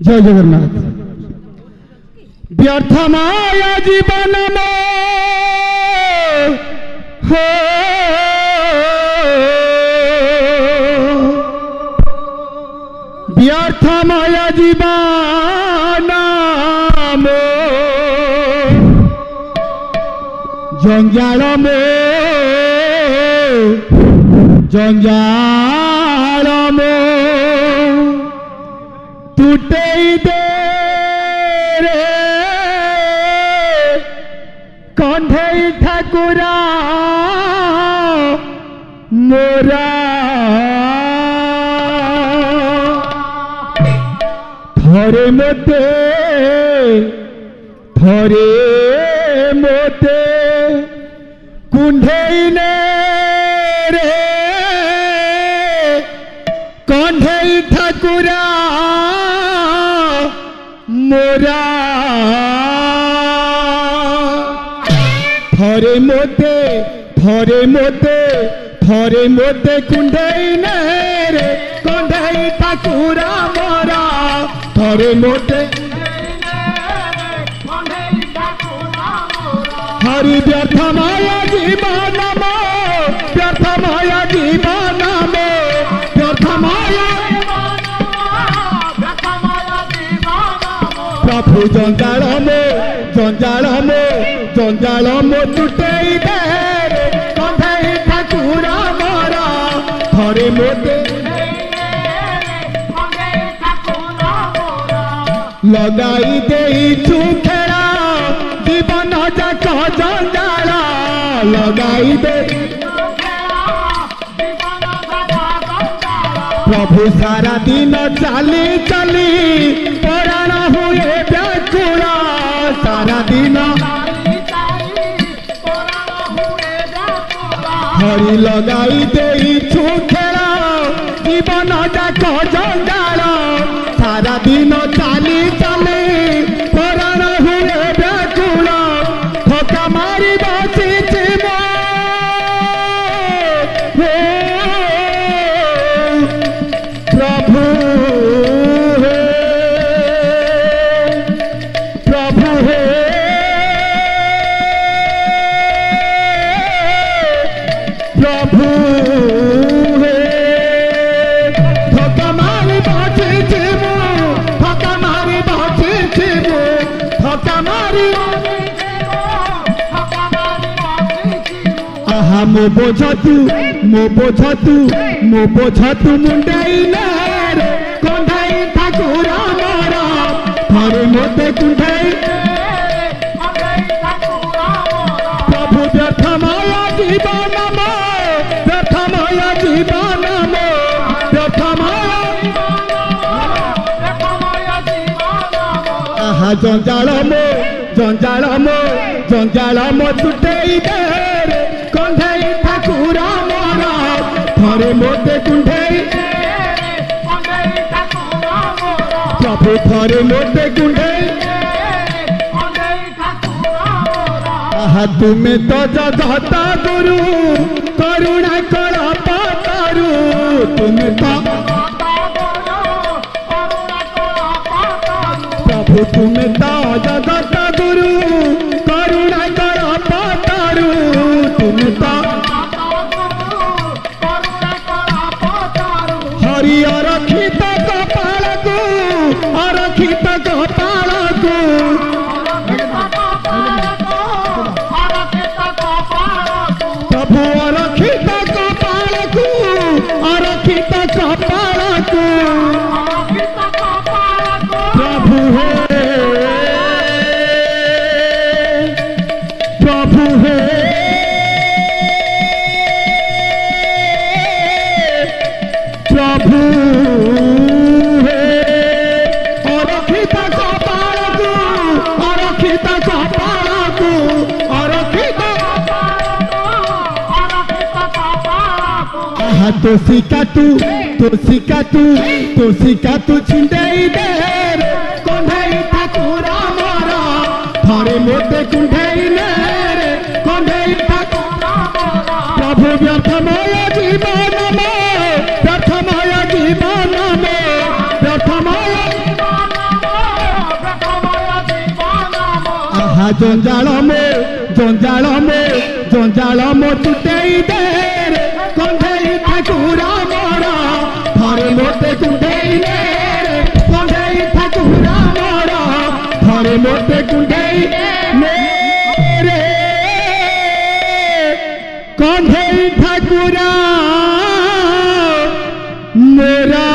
जय जगन्नाथ। व्यर्थ माया जीवन हो व्यर्थ माया जीवन जंजाल में जंजाल में टूटे दे रे कंधे ठाकुरा मोरा थरे मोते कुंढे ने रे कंधे ठाकुरा मोरा थरे मोते कुंढे ने रे कंधे ठाकुरा मोरा थरे मोते हरि व्यर्थ माया जीवन व्यर्थ माया जीवन व्यर्थ माया प्रभु जंजाल में टूटे दे कंधे ठाकुरा मोरा थरे मोते लगाई दे खेला जीवन जाक जंजाल लगाई दे प्रभु सारा दिन चली चली प्राण हुए व्याकुल सारा दिन हरि लगाई दे खेला जीवन जाक जंजाल सारा दिन चली चली प्राण हुए व्याकुल थका मारी बसीछि प्रभु हे प्रभु हे प्रभु हे थका मारी बसीछि थका मारी बसीछि थका मारी आहा मो बोझतु मुंडाई रे कंधाई ठाकुरा मोरा थरे मोते कुंढाई प्रभु व्यर्थ माया जीवन व्यर्थ माया जीवन व्यर्थ माया आहा जंजाल मो टूटे दे कंधे ठाकुरा मोरा थरे मोते कुंढाई प्रभु थरे मोते कुंढाई आहा तुमे तो जगत गुरु करुणा कर पातारू तुमे तो प्रभु तुमे तो जगत गुरु करुणा कर पातारू तुमे तो हरि अरखित कपाल को अरखित कपाल को प्रभु अरखित कपाल को अरखित कपाल को प्रभु हे प्रभु हे प्रभु हे अरखित कपाल को अरखित कपाल को अरखित आहा तो सिका तू छिंडई दे कंधई ठाकुरा मोरा थरे मोते कुंढाई रे कंधई ठाकुरा मोरा प्रभु व्यर्थ माया जीवन व्यर्थ माया जीवन व्यर्थ माया जंजाल मो चुटेई दे रे कंधेई ठाकुरा मोर थरे मोते कुंडेई दे रे कंधेई ठाकुरा मोर थरे मोते कुंडेई रे कंधेई ठाकुरा मोरा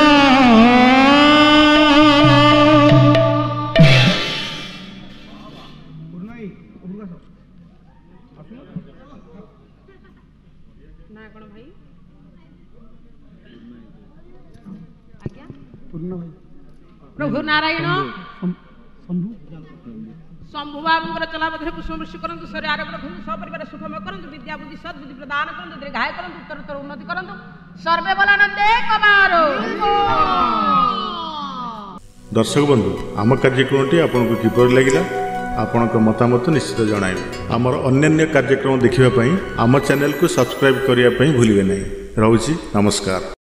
प्रभु नारायण शंभु बाबू चला मध्य पुष्प वृष्टि करंतु शरीर आरोग्य रखु सपरिवार सुखमय करंतु विद्या बुद्धि सद्बुद्धि प्रदान करंतु दीर्घायु करंतु उत्तरोत्तर उन्नति करंतु सर्वे बलानंदे कबारो। दर्शक बंधु आम कार्यक्रमटी आपको किपर लगिला आपण मतामत निश्चित जणाइबे। आमर अन्य कार्यक्रम देखिबा पई आम चैनल को सब्सक्राइब करिया पई भूलिबे नहीं। रहूची नमस्कार।